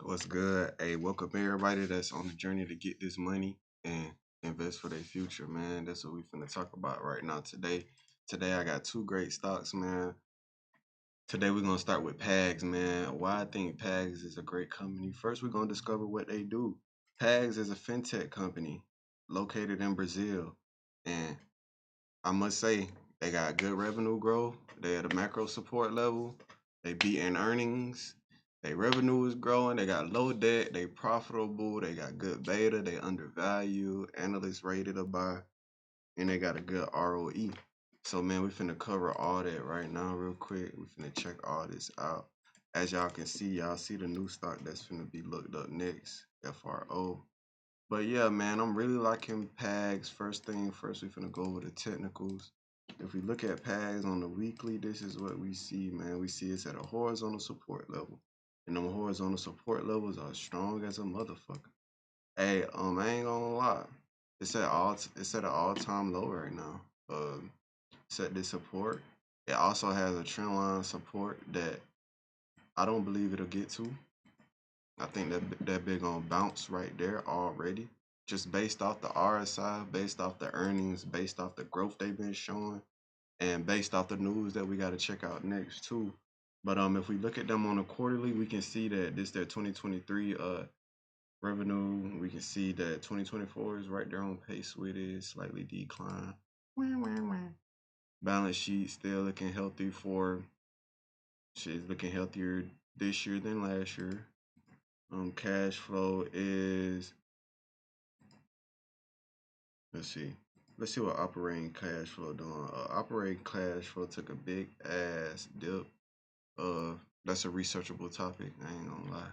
What's good? Hey, welcome everybody that's on the journey to get this money and invest for their future, man. That's what we finna talk about right now today. Today I got two great stocks, man. Today we're gonna start with PAGS, man. Why I think PAGS is a great company. First, we're gonna discover what they do. PAGS is a fintech company located in Brazil, and I must say they got good revenue growth. They at a macro support level. They beat in earnings. Their revenue is growing. They got low debt. They profitable. They got good beta. They undervalued. Analysts rated a buy, and they got a good ROE. So man, we finna cover all that right now real quick. We finna check all this out. As y'all can see, y'all see the new stock that's finna be looked up next, FRO. But yeah, man, I'm really liking PAGS. First thing first, we finna go over the technicals. If we look at PAGS on the weekly, this is what we see, man. We see it's at a horizontal support level. And them horizontal support levels are strong as a motherfucker. Hey, I ain't gonna lie. It's at an all-time low right now. Set this support. It also has a trend line support that I don't believe it'll get to. I think that big on bounce right there already, just based off the RSI, based off the earnings, based off the growth they've been showing, and based off the news that we got to check out next too. But if we look at them on a quarterly, we can see that this their 2023 revenue. We can see that 2024 is right there on pace with it, slightly decline. Balance sheet still looking healthy for shit's looking healthier this year than last year. Cash flow is, let's see. Let's see what operating cash flow doing. Operating cash flow took a big ass dip. That's a researchable topic. I ain't gonna lie.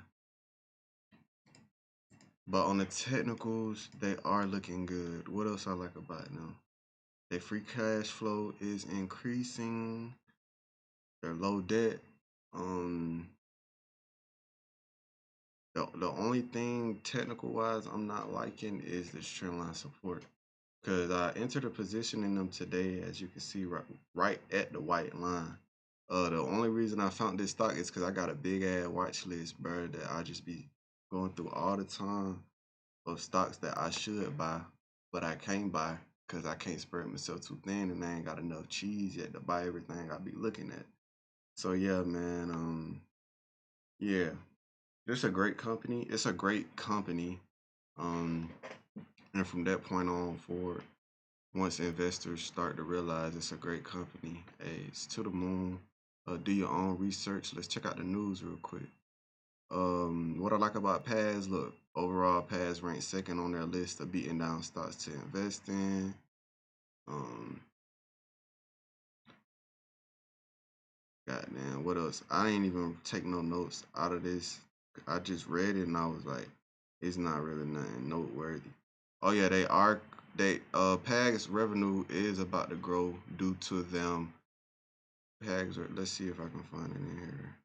But on the technicals, they are looking good. What else I like about them? Their free cash flow is increasing. Their low debt. Um, the only thing technical wise I'm not liking is this trend line support. Because I entered a position in them today, as you can see, right at the white line. The only reason I found this stock is because I got a big ass watch list, bro, that I just be going through all the time of stocks that I should buy, but I can't buy because I can't spread myself too thin and I ain't got enough cheese yet to buy everything I be looking at. So yeah, man, yeah, it's a great company. It's a great company. Um, and from that point on forward, once investors start to realize it's a great company, hey, it's to the moon. Do your own research. Let's check out the news real quick. What I like about PAS, look, overall PAS ranked second on their list of beating down stocks to invest in. Um, Goddamn, what else? I ain't even take no notes out of this. I just read it and I was like, it's not really nothing noteworthy. Oh yeah, PAG's revenue is about to grow due to them. Let's see if I can find it in here.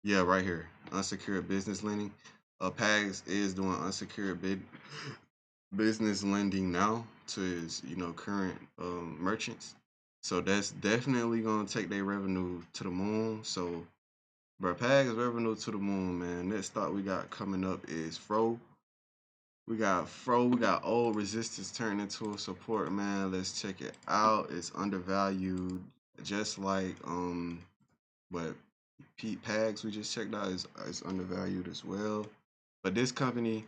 Yeah, right here. Unsecured business lending. PAGS is doing unsecured business lending now to its current merchants. So that's definitely gonna take their revenue to the moon. So, bro, PAGS revenue to the moon, man. Next stock we got coming up is Fro. We got old resistance turned into a support, man. Let's check it out. It's undervalued, just like what Pete Pags we just checked out is undervalued as well. But this company,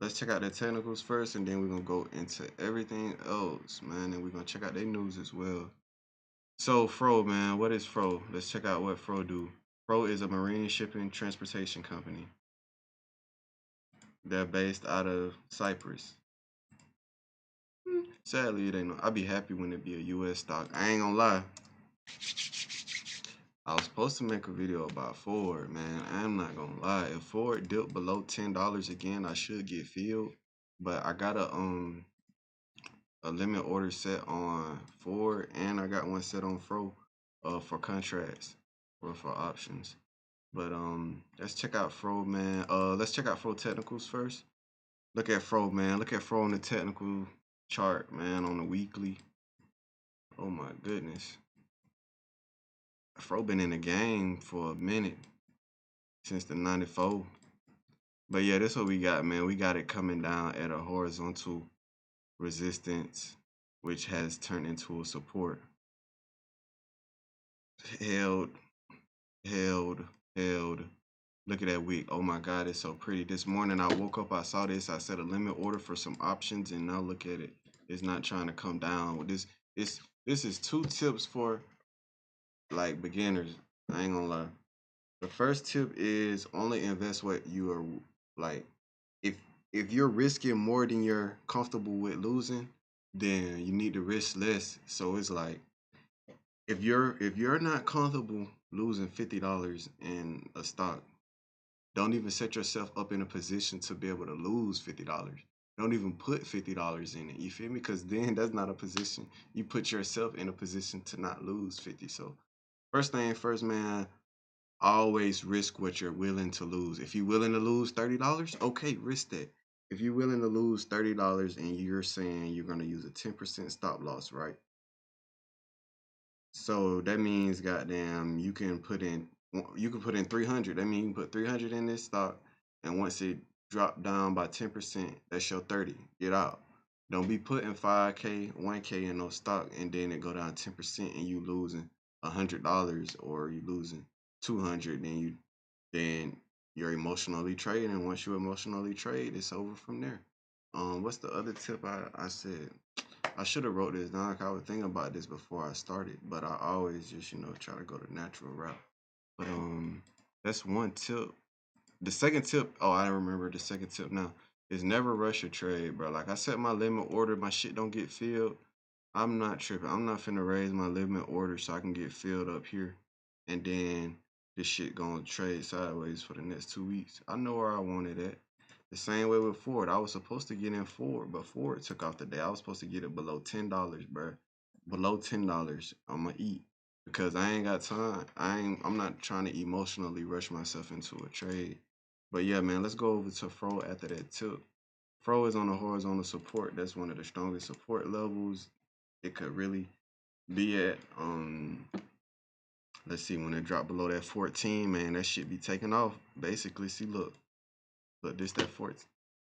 let's check out the technicals first, and then we're gonna go into everything else, man. And we're gonna check out their news as well. So Fro, man, what is Fro? Let's check out what Fro do. Fro is a marine shipping transportation company. They're based out of Cyprus. Sadly, it ain't. I'd be happy when it be a U.S. stock. I ain't gonna lie. I was supposed to make a video about Ford, man. I'm not gonna lie. If Ford dipped below $10 again, I should get filled. But I got a limit order set on Ford, and I got one set on Fro, for contracts or for options. But let's check out Fro, man. Let's check out Fro technicals first. Look at Fro, man. Look at Fro on the technical chart, man, on the weekly. Oh my goodness. Fro been in the game for a minute. since the 94. But yeah, that's what we got, man. We got it coming down at a horizontal resistance, which has turned into a support. Held, held, held. Look at that wick. Oh my God, it's so pretty. This morning I woke up, I saw this. I set a limit order for some options, and now look at it. It's not trying to come down. With this, this is two tips for like beginners. I ain't gonna lie. The first tip is only invest what you are like. If if you're risking more than you're comfortable with losing, then you need to risk less. So it's like if you're not comfortable losing $50 in a stock, don't even set yourself up in a position to be able to lose $50. Don't even put $50 in it. You feel me? Because then that's not a position. You put yourself in a position to not lose 50. So first thing first, man, always risk what you're willing to lose. If you're willing to lose $30, okay, risk that. If you're willing to lose $30 and you're saying you're gonna use a 10% stop loss, right? So that means, goddamn, you can put in 300. That means you can put 300 in this stock, and once it drop down by 10%, that's your 30. Get out. Don't be putting 5K, 1K in no stock, and then it go down 10%, and you losing $100, or you losing 200. Then you're emotionally trading, and once you emotionally trade, it's over from there. What's the other tip I said? I should have wrote this down. 'Cause I was thinking about this before I started, but I always just try to go the natural route. But that's one tip. The second tip, oh, I remember the second tip now, is never rush your trade, bro. Like I set my limit order, my shit don't get filled. I'm not tripping. I'm not finna raise my limit order so I can get filled up here, and then this shit gonna trade sideways for the next 2 weeks. I know where I wanted it. The same way with Ford. I was supposed to get in Ford, but Ford took off today. I was supposed to get it below $10, bro. Below $10, I'ma eat because I ain't got time. I'm not trying to emotionally rush myself into a trade. But yeah, man, let's go over to Fro after that tip. Fro is on a horizontal support. That's one of the strongest support levels it could really be at. Let's see, when it dropped below that 14, man, that shit be taking off. Basically, see, look, this that 14.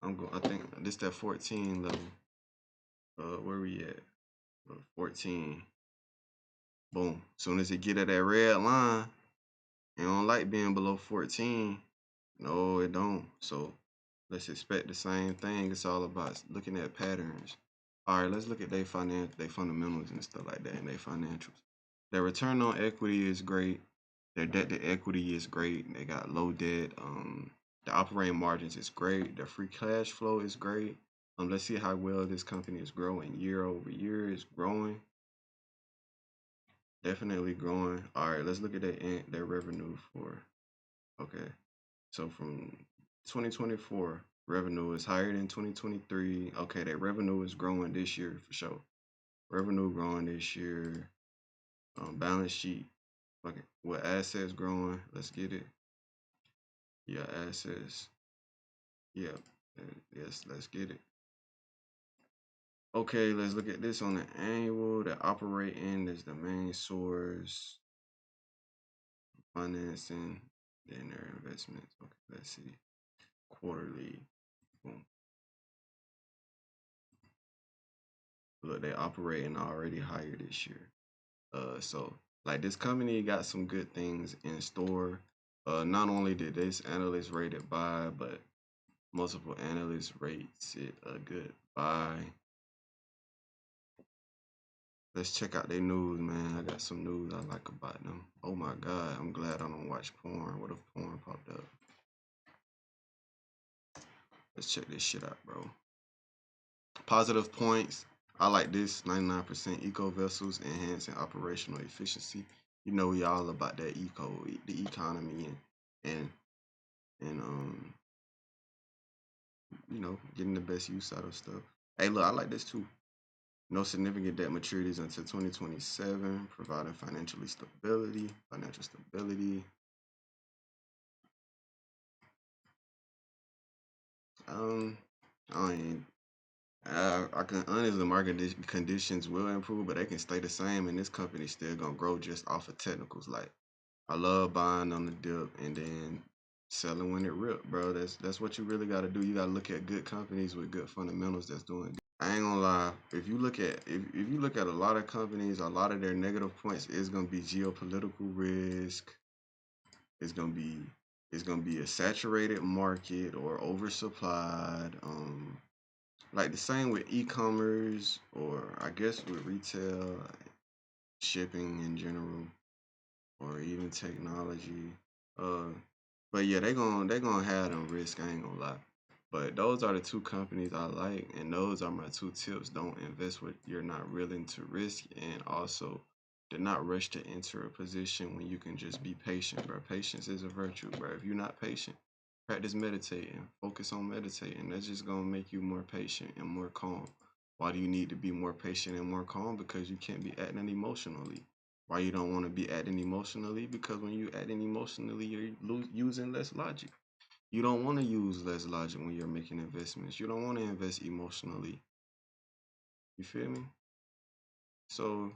I think this that 14 level. Where we at? 14. Boom. Soon as it get at that red line, it don't like being below 14. No, it don't. So let's expect the same thing. It's all about looking at patterns. All right, let's look at their fundamentals and stuff like that, and their financials. Their return on equity is great. Their debt to equity is great. They got low debt. The operating margins is great. Their free cash flow is great. Let's see how well this company is growing. Year over year is growing. Definitely growing. All right, let's look at their revenue for. Okay, so from 2024, revenue is higher than 2023. Okay, their revenue is growing this year for sure. Revenue growing this year. Balance sheet. Okay, with assets growing. Let's get it. Yeah, assets. Yeah. Yes, let's get it. Okay, let's look at this on the annual. The operating is the main source. Financing, then their investments. Okay, let's see. Quarterly. Boom. Look, they operating already higher this year. So like this company got some good things in store. Not only did this analyst rate it buy, but multiple analysts rates it a good buy. Let's check out their news, man. I got some news I like about them. Oh my God, I'm glad I don't watch porn. What if porn popped up? Let's check this shit out, bro. Positive points. I like this 99% eco vessels enhancing operational efficiency. You know we all about that the economy and and getting the best use out of stuff. Hey, look, I like this too. No significant debt maturities until 2027, providing financial stability. Um, I mean, I can honestly market conditions will improve, but they can stay the same, and this company still gonna grow just off of technicals. Like I love buying on the dip, and then selling when it ripped, bro. That's what you really got to do. You got to look at good companies with good fundamentals that's doing good. I ain't gonna lie. If you look at a lot of companies, a lot of their negative points is gonna be geopolitical risk. It's gonna be it's gonna be a saturated market or oversupplied. Like the same with e-commerce or I guess with retail, shipping in general, or even technology. Uh, but yeah, they gonna have them risk. I ain't gonna lie. But those are the two companies I like, and those are my two tips. Don't invest what you're not willing to risk, and also do not rush to enter a position when you can just be patient, bro. Patience is a virtue, bro. If you're not patient, practice meditating. Focus on meditating. That's just gonna make you more patient and more calm. Why do you need to be more patient and more calm? Because you can't be acting emotionally. Why you don't want to be acting emotionally? Because when you acting emotionally, you're using less logic. You don't want to use less logic when you're making investments. You don't want to invest emotionally. You feel me? So,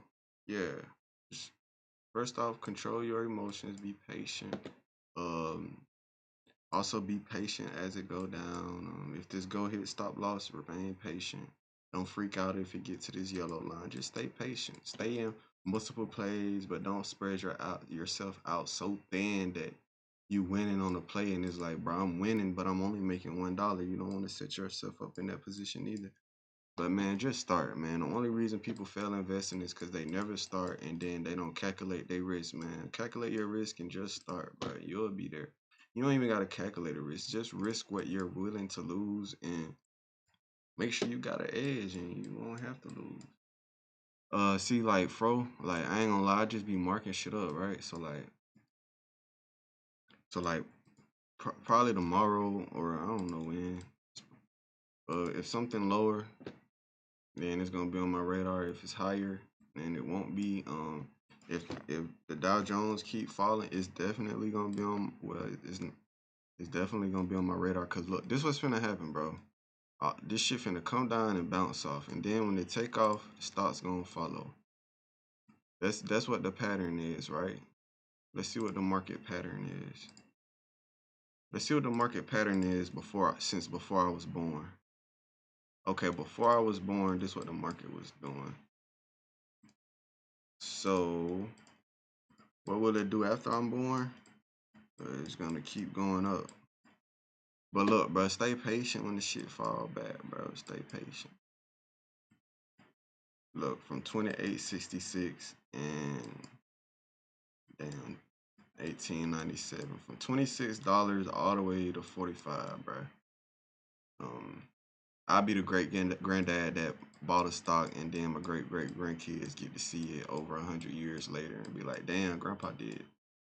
yeah. Just first off, control your emotions. Be patient. Um, Also be patient as it go down. If this go hit stop loss, remain patient. Don't freak out if you get to this yellow line. Just stay patient. Stay in multiple plays, but don't spread yourself out so thin that you winning on the play and it's like, bro, I'm winning, but I'm only making $1. You don't want to set yourself up in that position either. But man, just start, man. The only reason people fail investing is because they never start and then they don't calculate their risk, man. Calculate your risk and just start, bro. You'll be there. You don't even gotta calculate a risk. Just risk what you're willing to lose and make sure you got an edge and you won't have to lose. See, like Fro, like I ain't gonna lie, I just be marking shit up, right? So like probably tomorrow or I don't know when. If something lower, then it's gonna be on my radar. If it's higher, then it won't be. If the Dow Jones keep falling, it's definitely gonna be on. Well, it's definitely gonna be on my radar. Cause look, this what's finna happen, bro. This shit finna come down and bounce off, and then when they take off, the stock's gonna follow. That's what the pattern is, right? Let's see what the market pattern is. Let's see what the market pattern is since before I was born. Okay, before I was born, this is what the market was doing. So what will it do after I'm born? It's gonna keep going up. But look, bro, stay patient when the shit fall back, bro. Stay patient. Look, from 28.66 and damn 18.97, from $26 all the way to 45, bro. Um, I'll be the great granddad that bought a stock, and then my great great grandkids get to see it over 100 years later and be like, "Damn, Grandpa did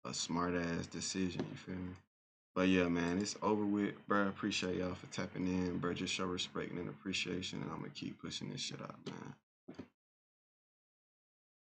a smart ass decision." You feel me? But yeah, man, it's over with, bro. Appreciate y'all for tapping in, bro. Just show respect and appreciation, and I'm gonna keep pushing this shit out, man.